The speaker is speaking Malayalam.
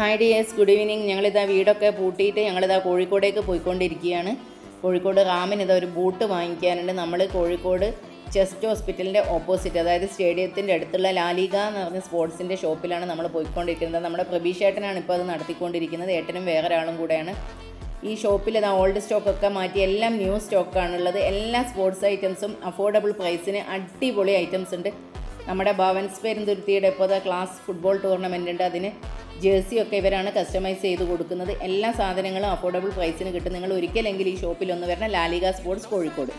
Hi dears, good evening. ഞങ്ങളിതാ വീടൊക്കെ പൂട്ടിയിട്ട് ഞങ്ങളിതാ കോഴിക്കോടേക്ക് പോയിക്കൊണ്ടിരിക്കുകയാണ്. കോഴിക്കോട് റാമിന് ഇതാ ഒരു ബൂട്ട് വാങ്ങിക്കാനുണ്ട്. നമ്മൾ കോഴിക്കോട് ചെസ്റ്റ് ഹോസ്പിറ്റലിൻ്റെ ഓപ്പോസിറ്റ്, അതായത് സ്റ്റേഡിയത്തിൻ്റെ അടുത്തുള്ള ലാലിക എന്ന് പറഞ്ഞ സ്പോർട്സിൻ്റെ ഷോപ്പിലാണ് നമ്മൾ പോയിക്കൊണ്ടിരിക്കുന്നത്. നമ്മുടെ പ്രബീഷേട്ടനാണ് ഇപ്പോൾ അത് നടത്തിക്കൊണ്ടിരിക്കുന്നത്. ഏട്ടനും വേറെ ഒരാളും കൂടെയാണ്. ഈ ഷോപ്പിൽ ഇതാ ഓൾഡ് സ്റ്റോക്കൊക്കെ മാറ്റി എല്ലാം ന്യൂ സ്റ്റോക്കാണുള്ളത്. എല്ലാ സ്പോർട്സ് ഐറ്റംസും അഫോർഡബിൾ പ്രൈസിന് അടിപൊളി ഐറ്റംസ് ഉണ്ട്. നമ്മുടെ ഭവൻസ് പെരുന്തുരുത്തിയുടെ ഇപ്പോൾ ക്ലാസ് ഫുട്ബോൾ ടൂർണമെൻ്റ് ഉണ്ട്. അതിന് ജേഴ്സിയൊക്കെ ഇവരാണ് കസ്റ്റമൈസ് ചെയ്ത് കൊടുക്കുന്നത്. എല്ലാ സാധനങ്ങളും അഫോർഡബിൾ പ്രൈസിന് കിട്ടും. നിങ്ങൾ ഒരിക്കലെങ്കിലും ഈ ഷോപ്പിൽ ഒന്ന് വരണം. La Liga sports Kozhikode.